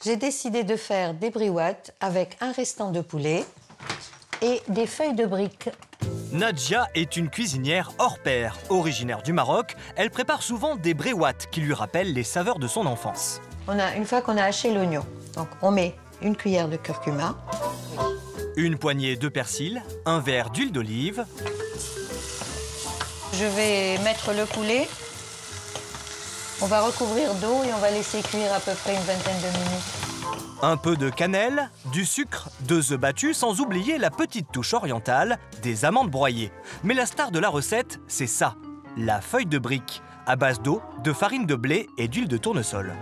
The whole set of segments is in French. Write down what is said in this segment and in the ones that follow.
J'ai décidé de faire des briouates avec un restant de poulet et des feuilles de briques. Nadja est une cuisinière hors pair. Originaire du Maroc, elle prépare souvent des briouates qui lui rappellent les saveurs de son enfance. Une fois qu'on a haché l'oignon, donc on met une cuillère de curcuma. Une poignée de persil, un verre d'huile d'olive. Je vais mettre le poulet. On va recouvrir d'eau et on va laisser cuire à peu près une vingtaine de minutes. Un peu de cannelle, du sucre, 2 œufs battus, sans oublier la petite touche orientale, des amandes broyées. Mais la star de la recette, c'est ça, la feuille de brique, à base d'eau, de farine de blé et d'huile de tournesol.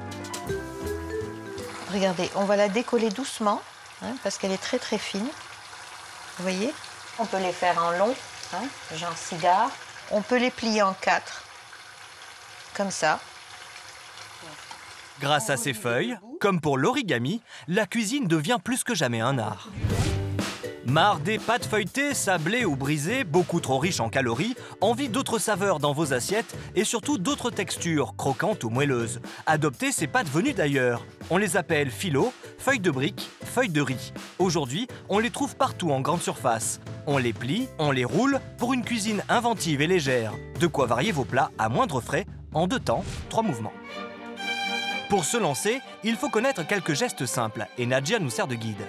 Regardez, on va la décoller doucement, parce qu'elle est très très fine. Vous voyez? On peut les faire en long, genre cigare. On peut les plier en 4, comme ça. Grâce à ces feuilles, comme pour l'origami, la cuisine devient plus que jamais un art. Marre des pâtes feuilletées, sablées ou brisées, beaucoup trop riches en calories, envie d'autres saveurs dans vos assiettes et surtout d'autres textures, croquantes ou moelleuses. Adoptez ces pâtes venues d'ailleurs. On les appelle phyllo, feuilles de briques, feuilles de riz. Aujourd'hui, on les trouve partout en grande surface. On les plie, on les roule pour une cuisine inventive et légère. De quoi varier vos plats à moindre frais, en 2 temps, 3 mouvements. Pour se lancer, il faut connaître quelques gestes simples et Nadja nous sert de guide.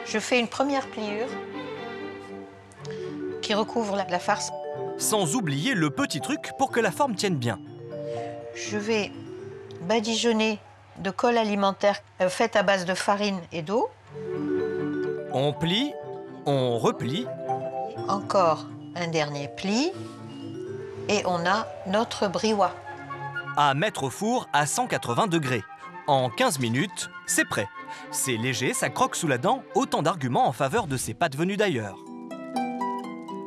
Je fais une première pliure qui recouvre la farce. Sans oublier le petit truc pour que la forme tienne bien. Je vais badigeonner de colle alimentaire faite à base de farine et d'eau. On plie, on replie. Encore un dernier pli et on a notre briouat. À mettre au four à 180 degrés. En 15 minutes, c'est prêt. C'est léger, ça croque sous la dent, autant d'arguments en faveur de ces pâtes venues d'ailleurs.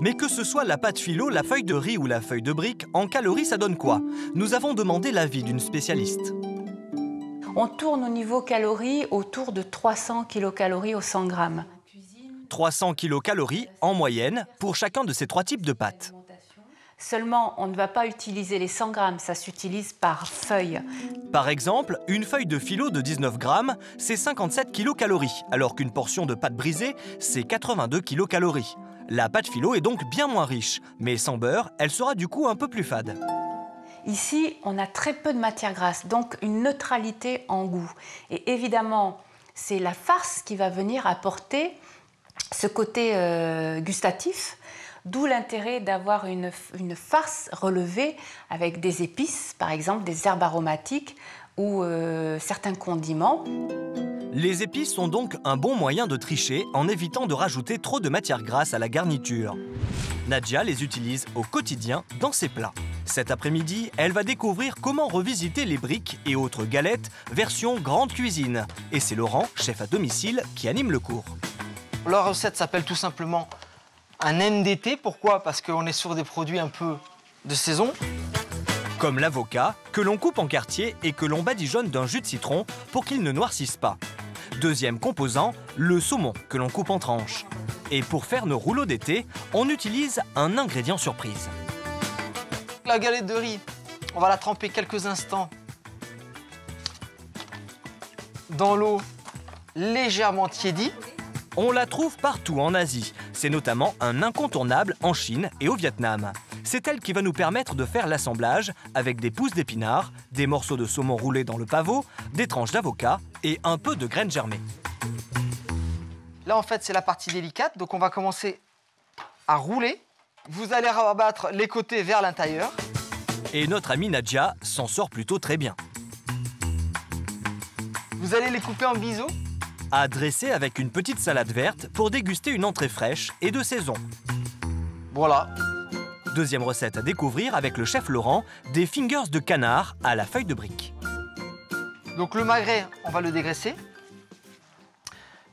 Mais que ce soit la pâte phyllo, la feuille de riz ou la feuille de brique, en calories ça donne quoi? Nous avons demandé l'avis d'une spécialiste. On tourne au niveau calories autour de 300 kilocalories au 100 grammes. 300 kilocalories en moyenne pour chacun de ces 3 types de pâtes. Seulement, on ne va pas utiliser les 100 grammes, ça s'utilise par feuille. Par exemple, une feuille de phyllo de 19 grammes, c'est 57 kilocalories, alors qu'une portion de pâte brisée, c'est 82 kilocalories. La pâte phyllo est donc bien moins riche, mais sans beurre, elle sera du coup un peu plus fade. Ici, on a très peu de matière grasse, donc une neutralité en goût. Et évidemment, c'est la farce qui va venir apporter ce côté gustatif. D'où l'intérêt d'avoir une farce relevée avec des épices, par exemple des herbes aromatiques ou certains condiments. Les épices sont donc un bon moyen de tricher en évitant de rajouter trop de matière grasse à la garniture. Nadja les utilise au quotidien dans ses plats. Cet après-midi, elle va découvrir comment revisiter les briques et autres galettes version grande cuisine. Et c'est Laurent, chef à domicile, qui anime le cours. La recette s'appelle tout simplement un MDT. Pourquoi? Parce qu'on est sur des produits un peu de saison. Comme l'avocat, que l'on coupe en quartiers et que l'on badigeonne d'un jus de citron pour qu'il ne noircisse pas. Deuxième composant, le saumon, que l'on coupe en tranches. Et pour faire nos rouleaux d'été, on utilise un ingrédient surprise. La galette de riz, on va la tremper quelques instants dans l'eau légèrement tiédie. On la trouve partout en Asie. C'est notamment un incontournable en Chine et au Vietnam. C'est elle qui va nous permettre de faire l'assemblage avec des pousses d'épinards, des morceaux de saumon roulés dans le pavot, des tranches d'avocat et un peu de graines germées. Là, en fait, c'est la partie délicate. Donc, on va commencer à rouler. Vous allez rabattre les côtés vers l'intérieur. Et notre amie Nadja s'en sort plutôt très bien. Vous allez les couper en biseaux. À dresser avec une petite salade verte pour déguster une entrée fraîche et de saison. Voilà. Deuxième recette à découvrir avec le chef Laurent, des fingers de canard à la feuille de brique. Donc le magret, on va le dégraisser.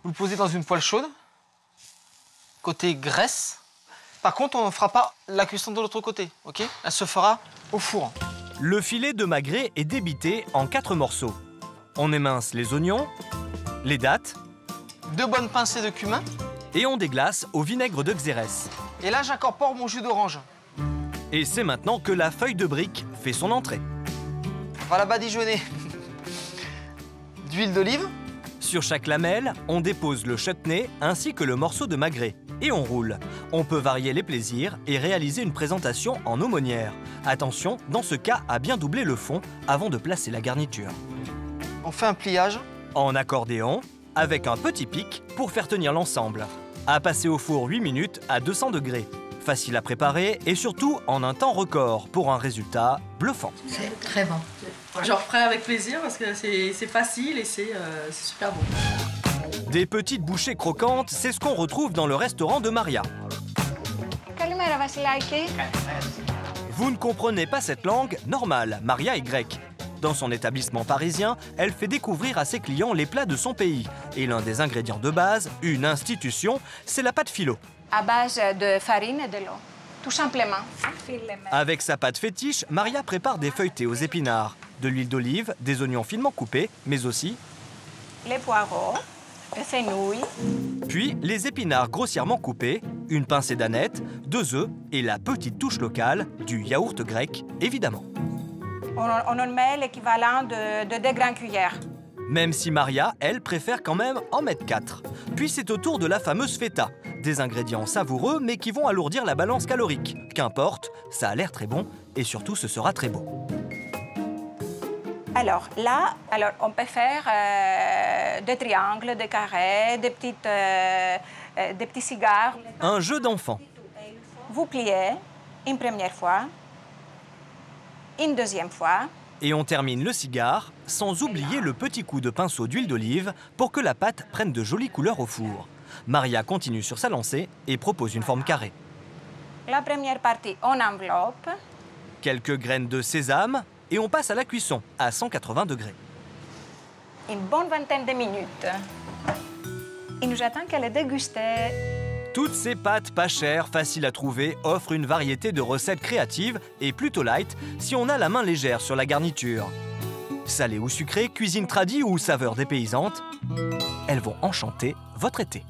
Vous le posez dans une poêle chaude. Côté graisse. Par contre, on ne fera pas la cuisson de l'autre côté, ok? Elle se fera au four. Le filet de magret est débité en 4 morceaux. On émince les oignons, les dattes, 2 bonnes pincées de cumin. Et on déglace au vinaigre de xérès. Et là, j'incorpore mon jus d'orange. Et c'est maintenant que la feuille de brique fait son entrée. On va la badigeonner d'huile d'olive. Sur chaque lamelle, on dépose le chutney ainsi que le morceau de magret et on roule. On peut varier les plaisirs et réaliser une présentation en aumônière. Attention, dans ce cas, à bien doubler le fond avant de placer la garniture. On fait un pliage. En accordéon, avec un petit pic pour faire tenir l'ensemble. À passer au four 8 minutes à 200 degrés. Facile à préparer et surtout en un temps record pour un résultat bluffant. C'est très bon. Je referai avec plaisir parce que c'est facile et c'est super bon. Des petites bouchées croquantes, c'est ce qu'on retrouve dans le restaurant de Maria. Kalimera Vasilaki. Vous ne comprenez pas cette langue? Normal, Maria est grecque. Dans son établissement parisien, elle fait découvrir à ses clients les plats de son pays. Et l'un des ingrédients de base, une institution, c'est la pâte philo. À base de farine et de l'eau, tout simplement. Avec sa pâte fétiche, Maria prépare des feuilletés aux épinards, de l'huile d'olive, des oignons finement coupés, mais aussi Les poireaux, les fenouil. puis les épinards grossièrement coupés, une pincée d'aneth, 2 œufs et la petite touche locale, du yaourt grec, évidemment. On en met l'équivalent de 2 grandes cuillères. Même si Maria, elle, préfère quand même en mettre 4. Puis c'est au tour de la fameuse feta. Des ingrédients savoureux, mais qui vont alourdir la balance calorique. Qu'importe, ça a l'air très bon, et surtout ce sera très beau. Alors là, on peut faire des triangles, des carrés, des petits cigares. Un jeu d'enfant. Vous pliez une première fois, une deuxième fois. Et on termine le cigare, sans oublier le petit coup de pinceau d'huile d'olive pour que la pâte prenne de jolies couleurs au four. Maria continue sur sa lancée et propose une forme carrée. La première partie, on enveloppe. Quelques graines de sésame et on passe à la cuisson à 180 degrés. Une bonne vingtaine de minutes. Il nous attend qu'elle est dégustée. Toutes ces pâtes pas chères, faciles à trouver, offrent une variété de recettes créatives et plutôt light si on a la main légère sur la garniture. Salée ou sucrée, cuisine tradie ou saveur dépaysante, elles vont enchanter votre été.